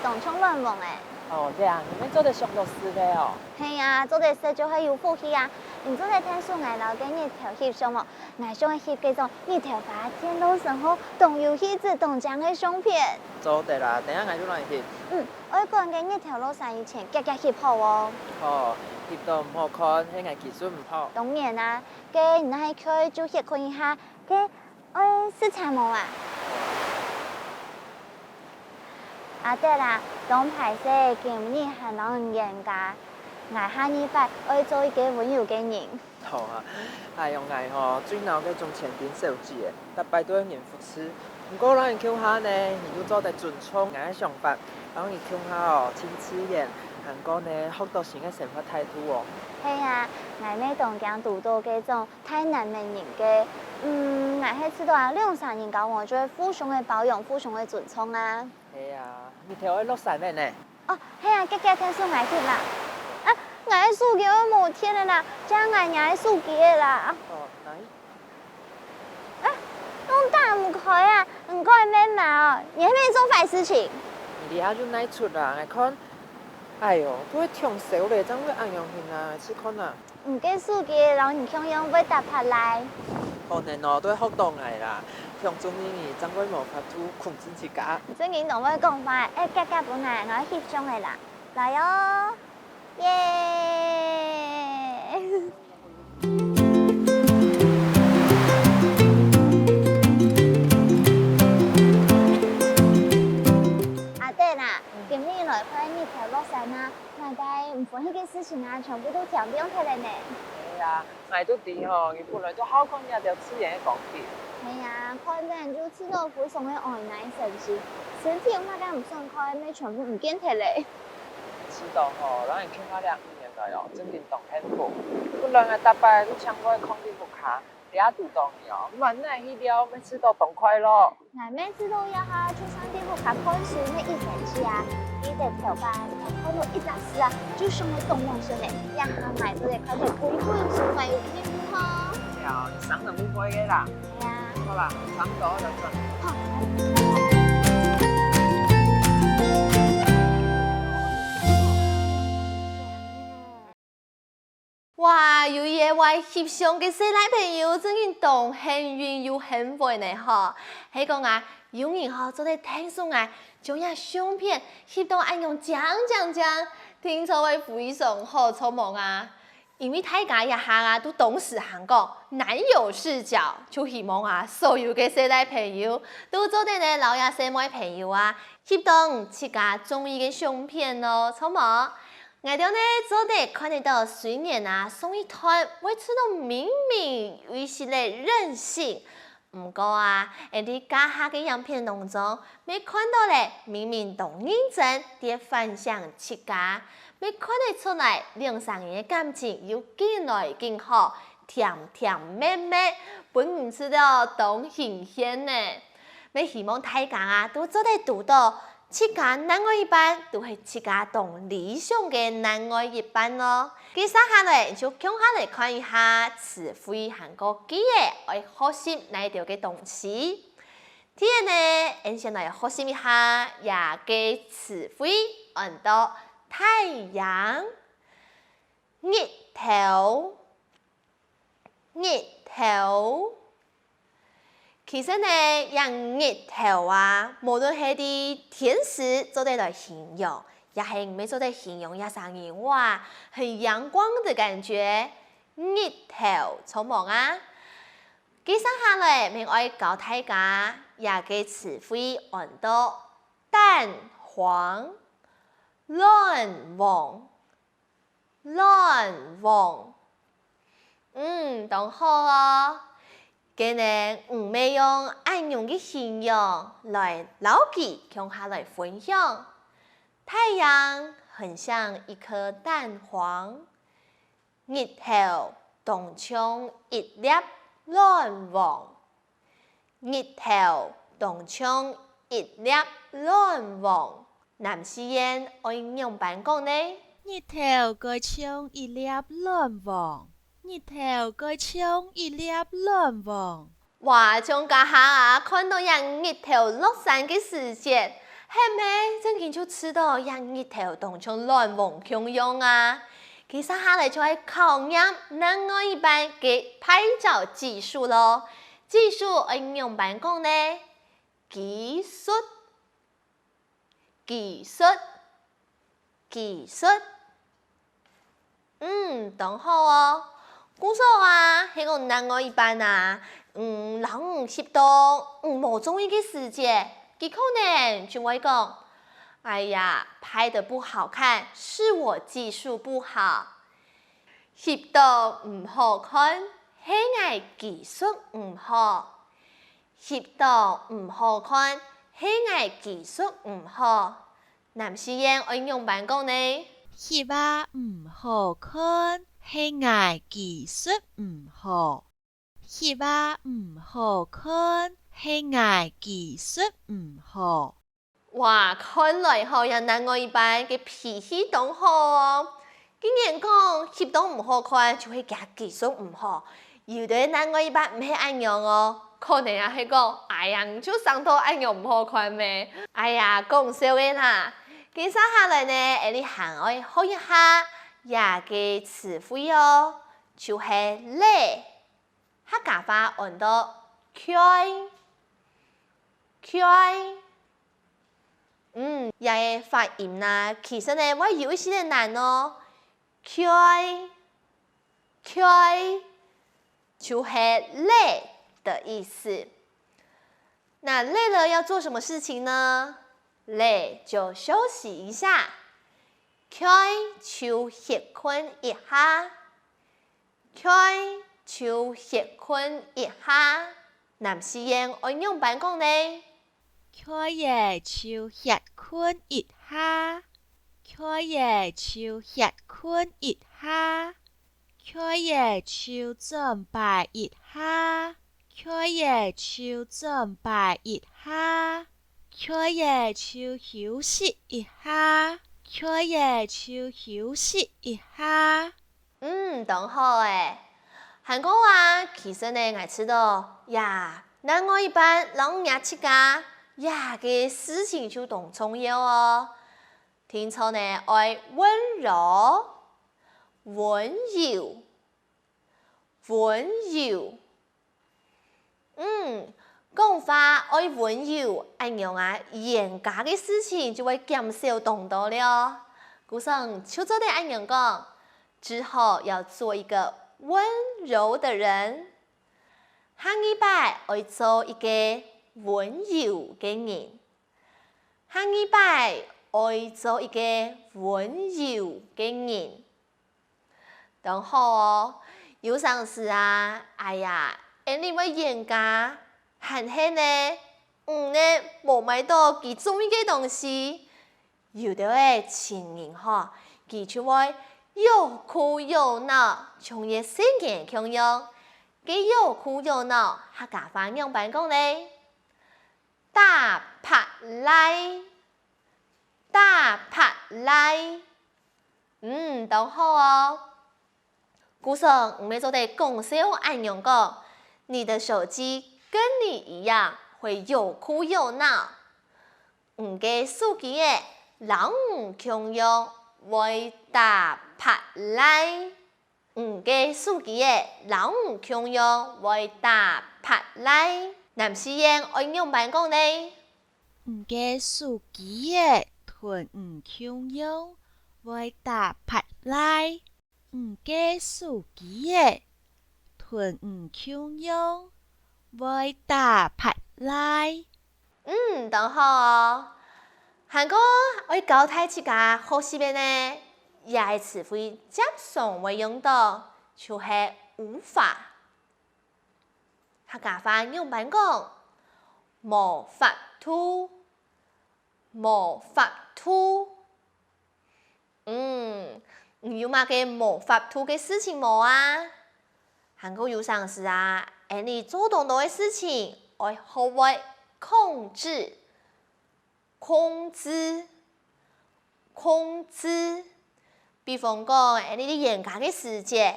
动冲乱梦诶。哦，对啊，你们做得上到死的哦。系啊，做得事就系有福气啊。你做得听说挨老嘅日头翕相哦，挨上翕嗰种日头发天都神好，动游戏子动奖嘅相片。做得啦，等下挨就来翕。我讲嘅日头落山以前，夹翕好哦。哦，翕到唔好看，迄个技术唔好。当然啊，嘅你喺區就翕看一下，嘅我食材冇啊。啊對啦，當排寫今日係老人嚴格，挨下呢塊我做一個溫柔嘅人。好啊，哎用挨吼最鬧嘅種前邊設計嘅，特別都要人扶持。不過咱鄉下呢，如果做得準聰，挨上班，然後伊鄉下哦親切點，韓國呢學到新嘅生活態度哦。係啊，挨呢當講讀到嘅種太難為人嘅，挨係知道啊，2-3年教我做互相嘅包容，互相嘅尊重啊。係啊，你條去落山咩呢？哦，係啊，夾聽說挨翕啦。啊，挨數嘅我冇天啦啦，將挨挨數嘅啦。哦，哪一？弄大唔可以啊，唔可以咩嘛哦，你還沒做壞事情。你下就奈出啦，我看，哎呦，都會聽少咧，怎會按樣型啊？試看啊。唔計數嘅，然後你強樣會打拍來。可能哦，都會學到嚟啦。向中呢，怎會無法度控制自家？最近同我講話，夾夾本來我翕相嘅啦，來哦，耶！今日來看日頭落山啊，大家唔歡喜嘅事情啊，全部都調變起來呢。係啊，挨都啲吼，佢本來都好看一條自然嘅光景。係啊，看人就知道非常嘅愛奶神奇，身體我家唔想看，咩全部唔見起嚟。知道吼，咱係傾下2年來哦，真運動很好。本來係特別都搶過抗疫不卡，你也讀到你哦，唔係去了，每次都動快樂。嗱，每次都要哈去上地不卡看書，咩一生氣啊！你的頭髮看到一雜事啊，就想去動動身呢，讓他買這個快點可以做書買有屁股哈。係啊，你省就冇貴嘅啦。係啊。好啦，差唔多就盡。好。哇！有野外翕相嘅細奶朋友，真運動很遠又很會呢嗬。係講啊，有人嗬做得聽說啊，將呀相片翕到按用講，聽說會非常好匆忙啊。因為大家一下啊都懂事行講，男友視角，就希望啊所有嘅細奶朋友都做得呢老呀細妹朋友啊，翕到自家中意嘅相片咯，匆忙。我哋呢做得看得到，雖然啊送一團，會知道明明有一些嘅任性，唔過啊，喺家下嘅樣片當中，沒看到咧明明都認真啲分享自家，沒看得出來2-3年嘅感情又更來更好，甜甜蜜蜜，本唔知道當新鮮呢。我希望大家啊都做得讀到。自家男愛一班都係自家當理想嘅男愛一班咯。接下來就講下來看一下詞彙韓國幾個愛學習哪一條嘅動詞。第一呢，我先來學習一下廿個詞彙，按到太陽、日頭、日頭。其實呢，讓日頭啊，無論係啲天使做得來形容，也係唔係做得形容一上人哇，很陽光的感覺。日頭匆忙啊！接下來，我愛教大家廿個詞彙，按到蛋黃、亂忘、當好哦。今日唔係用按用嘅形容來撈記，向下來分享。太陽很像一顆蛋黃，日頭當像一粒亂黃，日頭當像一粒亂黃。男士煙愛用辦講呢？日頭該像一粒亂黃。日頭該像一粒亂黃。哇！從家下啊，看到人日頭落山嘅時節，係咪？真見就知道人日頭當像亂王強樣啊！其實下來就係考驗另外一班嘅拍照技術咯。技術應用版講呢？技術，技術，技術。當好哦。故說啊，係個另外一班啊，人翕到冇中意嘅時節，佢可能就會講：哎呀，拍得不好看，是我技術不好。翕到唔好看，係我技術唔好。翕到唔好看，係我技術唔好。男士應愛用版講呢？翕啊唔好看，係我技術唔好。翕啊唔好看，係我技術唔好。哇，看來好有另外一班嘅脾氣都好哦。竟然講翕到唔好看，就係假技術唔好。有啲另外一班唔係咁樣哦，可能啊係講，哎呀，你就上到咁樣唔好看咩？哎呀，講笑嘅啦。接下來呢，你行愛學一下也嘅詞彙哦，就係咧，客家話按到開，開。也嘅發音啦，其實呢，我有一些難哦。開，開，就係累的意思。那累了要做什麼事情呢？累就休息一下，開就歇困一下，開就歇困一下。男士應愛用版講呢？開嘢就歇困一下，開嘢就歇困一下，開嘢就準備一下，開嘢就準備一下，開嘢就休息一下，開嘢就休息一下。當好誒。韓國話其實呢，我知道呀，另外一班人也出家。呀嘅事情就當重要哦。聽錯呢，愛溫柔、溫柔、溫柔。講話愛溫柔，咁樣啊，嚴格嘅事情就會減少動到了。故上就做啲咁樣講，之後要做一個溫柔的人。下一拜愛做一個溫柔嘅人，下一拜愛做一個溫柔嘅人，當好哦。有陣時啊，哎呀，你會嚴格，閒係呢，呢冇買到佢中意嘅東西，有啲嘅情人嗬，佢就會又哭又鬧，像嘢聖經咁樣，佢又哭又鬧，客家話用版講呢？大拍賴，大拍賴，都好哦。故上唔係做啲講笑咁樣講，你的手機跟你一樣會又哭又鬧。嘅手機嘅人強用會大拍賴，嘅手機嘅人強用會大拍賴。男士應愛用版講呢？嘅手機嘅團強用會大拍賴，嘅手機嘅團強用會大拍賴。當好哦。韓國愛教大家學習嘅呢，也係詞彙接送會用到，就係無法。客家話用版講，無法度，無法度。有乜嘅無法度嘅事情冇啊？韓國有陣時啊，你做到嘅事情，愛學會控制，控制，控制。比方講，你啲嚴格嘅時節，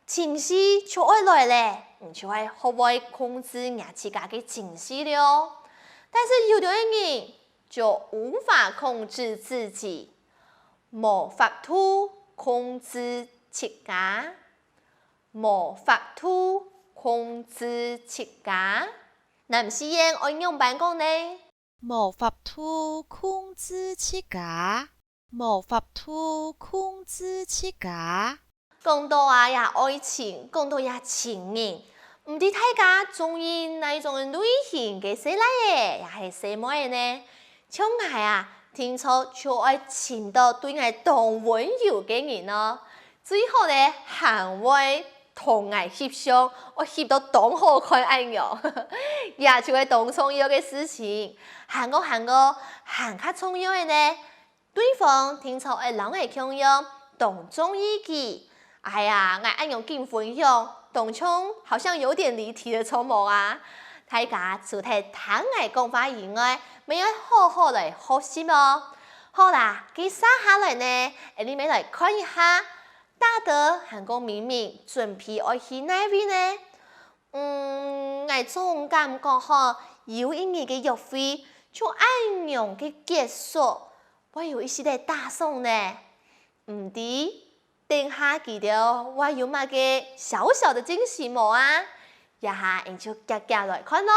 情緒就愛來咧。就係學會控制自己嘅情緒了，但是有啲人就无法控制自己，无法度控制自家，无法度控制自家。那唔是用按用版讲呢？無法度控制自家，無法度控制自家。講到啊呀愛情，講到呀情人，唔知大家中意哪一種類型嘅寫來嘅，也係寫乜嘅呢？像我啊，聽說就愛尋到對我同溫柔嘅人咯，最好咧行為同我翕相，我翕到當好看安樣，也就係當重要嘅事情。行較重要嘅呢，對方聽說會讓我強樣當中意己。哎呀，我按用經分享，當中好像有點離題的錯誤啊！大家除咗聽我講話以外，咪要好好來學習哦。好啦，接下來呢，你咪來看一下，大德韓國明明準備要去哪邊呢？我總感覺嗬，有一年嘅約會就按樣嘅結束，我有一些嘅打算呢，唔知。等下記得我有乜嘅小小的驚喜冇啊？一下你就夾夾來看咯。